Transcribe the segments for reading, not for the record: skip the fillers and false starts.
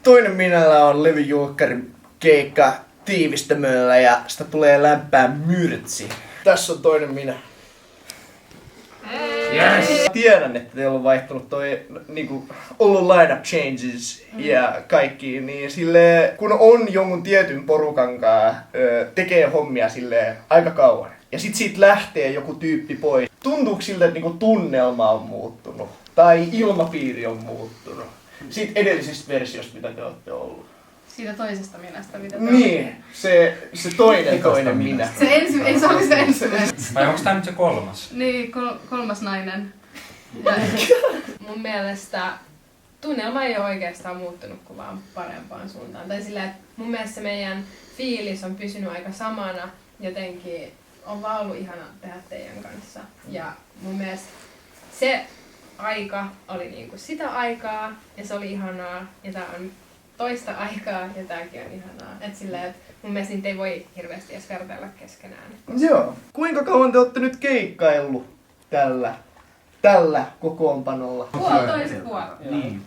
Toinen minällä on levyjulkkarin keikka Tiivistömöllä ja sitä tulee lämpää myrtsi. Tässä on toinen minä. Yes. Tiedän, että teillä on vaihtunut niinku, ollut lineup changes ja kaikki, niin sille kun on jonkun tietyn porukan kanssa, tekee hommia sille aika kauan. Ja sit siitä lähtee joku tyyppi pois. Tuntuuko siltä, että niinku tunnelma on muuttunut? Tai ilmapiiri on muuttunut? Siitä edellisestä versiosta, mitä te olette ollut. Siitä toisesta minästä, mitä te Niin, se toinen minä. Se oli se ensimmäinen. Vai onko tää nyt se kolmas? Niin, kolmas nainen. Mun mielestä tunnelma ei ole oikeastaan muuttunut kuin vaan parempaan suuntaan. Tai sillä, että mun mielestä se meidän fiilis on pysynyt aika samana. Jotenkin on vaan ollut ihana tehdä teidän kanssa. Ja mun mielestä se aika oli niinku sitä aikaa ja se oli ihanaa. Ja tää on toista aikaa ja tääkin on ihanaa. Et sillä, et mun mielestä niitä ei voi hirveästi edes vertailla keskenään. Joo. Kuinka kauan te olette nyt keikkaillut tällä kokoonpanolla? Puolitoista vuotta. Niin.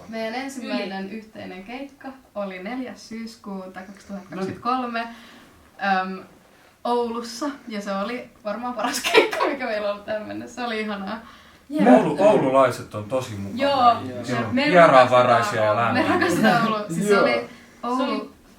Meidän ensimmäinen yhteinen keikka oli 4. syyskuuta 2023 Oulussa. Ja se oli varmaan paras keikka, mikä meillä on ollut tähän mennessä. Se oli ihanaa. Oululaiset on tosi mukavia. Joo. Vieraanvaraisia ja Me lämpimäisiä. rakastetaan Oulua. Siis se oli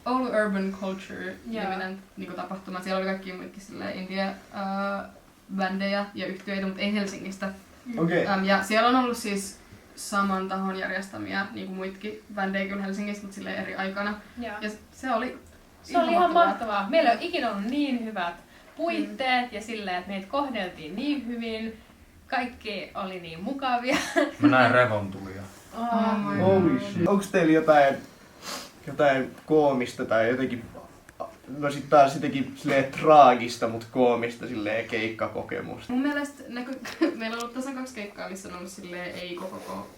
Oulu Urban Culture-niminen niinku tapahtuma. Siellä oli kaikki muitakin indie-bändejä ja yhtyeitä, mutta ei Helsingistä. Okei. Ja siellä on ollut siis saman tahon järjestämiä niinku muitakin bändejä kuin Helsingistä, mutta silleen eri aikana. Ja se oli ihan mahtavaa. Meillä on ikinä ollut niin hyvät puitteet ja silleen, että meitä kohdeltiin niin hyvin. Kaikki oli niin mukavia. Mä näin revontulia. Holy shit. Onko teillä jotain koomista tai jotenkin, no sit taas jotenkin silleen traagista, mut koomista silleen keikkakokemusta? Mun mielestä meillä on ollut tasan 2 keikkaa, missä on ollut silleen ei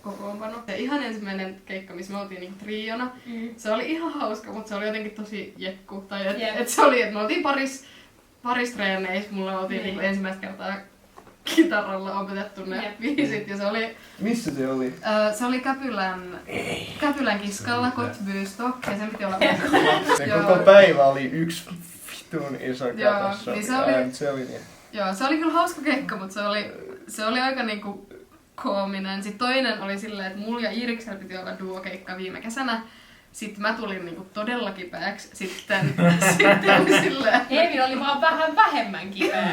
kokoonpano. Ja ihan ensimmäinen keikka, missä me oltiin niinku triona, se oli ihan hauska, mutta se oli jotenkin tosi jekku. Tai et se oli, että me oltiin paris treeneissä, mulla oltiin niinku ensimmäistä kertaa kitaralla opetettu ne biisit ja se oli... Missä se oli? Se oli Käpylän kiskalla, Kottbystok, ja sen piti olla... Se koko päivä oli yksi vitun iso katastrofi. Niin se oli kyllä hauska keikka, mutta se oli aika niinku koominen. Sitten toinen oli silleen, että mulla ja Iiriksellä piti olla duokeikka viime kesänä. Sitten mä tulin niinku todella kipeäksi. Sitten silleen... Emil oli vaan vähän vähemmän kipeä.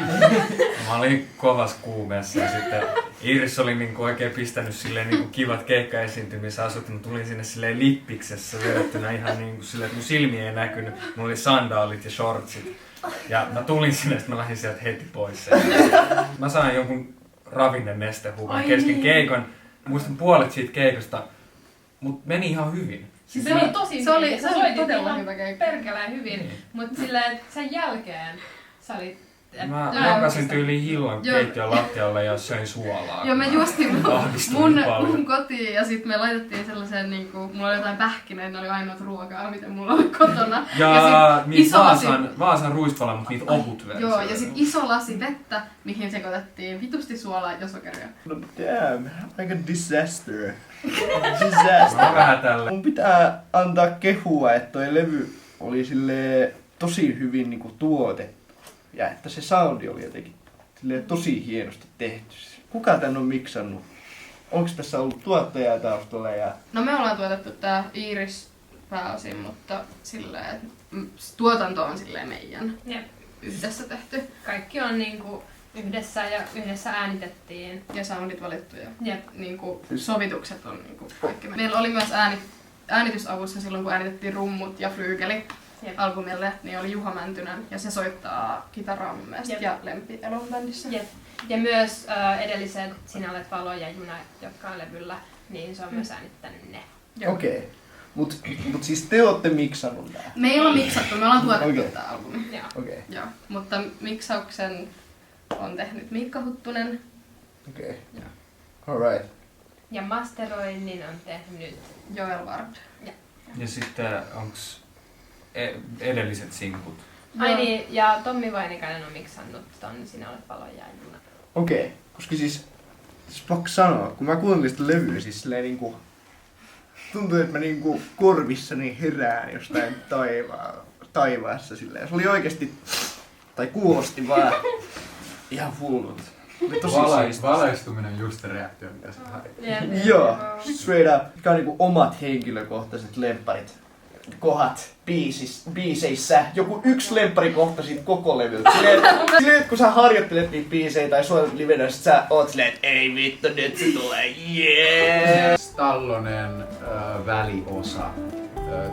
Mä olin kovas kuumeessa ja sitten Iiris oli niinku oikein pistänyt silleen niinku kivat keikkaesiintymisasut. Mä tulin sinne silleen lippiksessä vedettynä ihan niinku silleen, että mun silmi ei näkynyt. Mulla oli sandaalit ja shortsit. Ja mä tulin sinne ja mä lähdin sieltä heti pois. Mä sain jonkun ravinnenestehuvan kesken keikan. Muistan puolet siitä keikasta, mut meni ihan hyvin. Se oli tosi se oli todella hyvä keikka. Perkeleen hyvin, mutta sillä sen jälkeen sä olit... Mä makasin tyyliin hillan keittiön lattialle ja söin suolaa. Joo, mä juostin mun kotiin ja sit me laitettiin sellaisen niinku, mulla oli jotain pähkinöitä, ne oli ainoat ruokaa, mitä mulla oli kotona. Ja niitä Vaasan ruistola, mutta niitä ohut versio. Joo, ja sit iso lasi vettä, mihin sekoitettiin vitusti suolaa ja sokeria. No damn, aika disaster. Mä vähän tälle. Mun pitää antaa kehua, että toi levy oli silleen tosi hyvin niinku tuotettu. Ja että se soundi oli jotenkin tosi hienosti tehty. Kuka tän on miksannut? Onko tässä ollut tuottajaa taustalla? No me ollaan tuotettu tää Iiris pääosin, mutta silleen, että tuotanto on silleen meidän yhdessä tehty. Kaikki on niinku yhdessä ja yhdessä äänitettiin. Ja soundit valittu ja niinku sovitukset on niinku kaikki. Meillä oli myös äänitysavussa silloin, kun äänitettiin rummut ja flyygeli. Albumille, niin oli Juha Mäntynän ja se soittaa kitaraa mun mielestä ja Lempi Elon bändissä. Ja myös edelliset Sinä olet valo ja Juna, jotka on levyllä, niin se on myös äänittänyt ne. Okei. Mut siis te ootte miksannut nää? Me ei olla miksattu, me ollaan tuotettu tää albumi. Okei. Joo, mutta miksauksen on tehnyt Miikka Huttunen. Okei. Alright. Ja masteroinnin on tehnyt Joel Ward. Ja sitten onks edelliset sinkut? Ai niin, ja Tommi Vainikainen on miksannut ton Sinä olet valo ja Juna. Okei, koska siis pakko sanoa, kun mä kuuntelin sitä levyä, siis silleen niinku... tuntuu, että mä niinku korvissani herään jostain taivaassa silleen. Se oli oikeesti, tai kuulosti vaan ihan hullut. Oli tosi siistiä. Valaistuminen on just se reaktio, mitä sä haet. Joo, straight up. Mikä on niinku omat henkilökohtaiset lempparit. Kohdat biiseissä. Joku yksi lempparikohta siitä koko levyltä. Silleen, että kun sä harjoittelet niitä biisejä tai sua livenä, sit sä oot silleen, että ei vittu, nyt se tulee, yeah! Stallonen väliosa,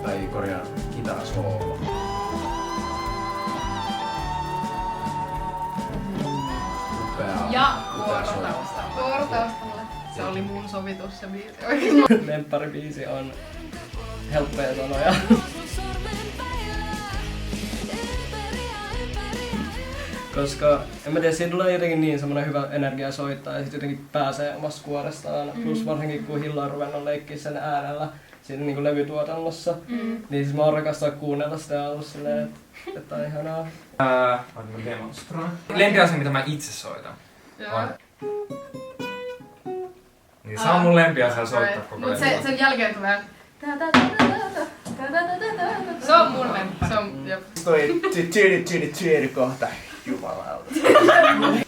tai korjaan kitarasoolo. Upea. Ja upea soolo. Vuorotaustalla. Se oli mun sovitus se biisi oikein. Lempparibiisi on helppoja sanoja. Koska en mä tiedä, siinä tulee jotenkin niin semmonen hyvä energia soittaa ja sit jotenkin pääsee omasta kuorestaan. Plus varsinkin kun Hilla on ruvennut leikkiä sen äänellä siinä niinku levytuotannossa. Niin siis mä oon rakastaa kuunnella sitä ja ollut silleen, että on ihanaa. Mä demonstroin. Lempiasia, mitä mä itse soitan. On. Niin se on mun lempiasia soittaa koko Mut ajan. sen jälkeen tulee... Se on mun lemppari. Se on, jep. Toi tiri kohta. Jumalauta.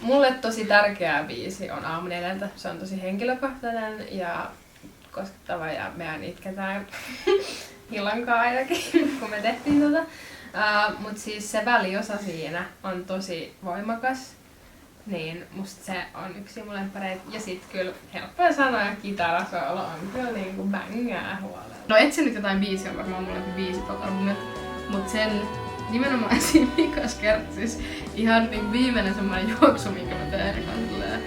Mulle tosi tärkeä biisi on Aamu4. Se on tosi henkilökohtainen ja koskettava ja mehän itketään Hillankaan ainakin, kun me tehtiin tota. Mut siis se väliosa siinä on tosi voimakas. Niin musta se on yksi mun lemppareita. Ja sit kyllä helppoja sanoa kitarasoolo on kyllä niinku bängää huolella. No et se nyt jotain biisiä on varmaan mun biisi tota albumilta. Mut sen nimenomaan siinä vikas kertaa siis ihan niin viimeinen semmoinen juoksu, minkä mä teen Erikan silleen.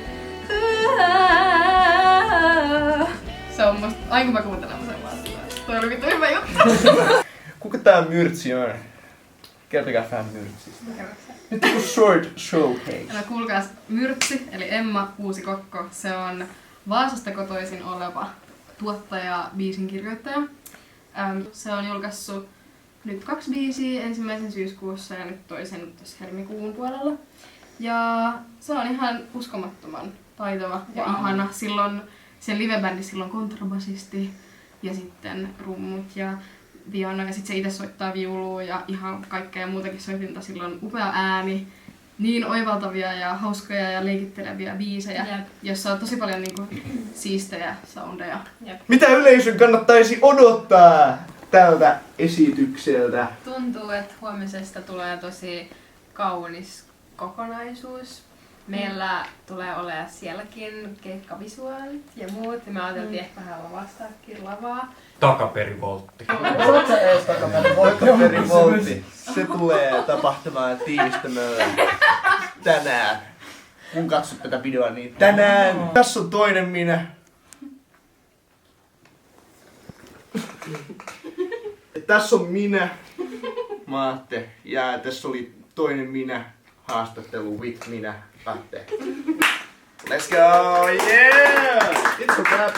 Se on musta, aina kun mä kuuntelen sen vaan silleen. Toi oli vittu hyvä juttu. Kuka tää Myrtsi on? Kertokaa vähän Myrtsistä. Nyt joku short showcase. No kuulkaas, Myrtsi, eli Emma Uusikokko, se on Vaasasta kotoisin oleva tuottaja, biisin kirjoittaja. Se on julkaissut nyt 2 biisiä, ensimmäisen syyskuussa ja nyt toisen tuossa helmikuun puolella. Ja se on ihan uskomattoman taitava ja ihana. Silloin sen livebändi silloin kontrabasisti ja sitten rummut ja piano ja sitten se itse soittaa viulua ja ihan kaikkea muutakin soitinta. Sillä on upea ääni, niin oivaltavia ja hauskoja ja leikitteleviä biisejä, jossa on tosi paljon niinku siistejä soundeja. Mitä yleisön kannattaisi odottaa tältä esitykseltä? Tuntuu, että huomisesta tulee tosi kaunis kokonaisuus. Meillä tulee olemaan sielläkin keikkavisuaalit ja muut. Ja me ajateltiin ehkä vähän lavastaakin lavaa. Takaperivoltti. Saat sä ees takapäin? Voltti. Se tulee tapahtumaan tiistamällä tänään. Kun katsot tätä videoa, niin tänään. Tässä on toinen minä. Tässä on minä, Maatte. Ja tässä oli toinen minä, haastattelu with minä, Atte. Let's go! Yeah! It's a wrap.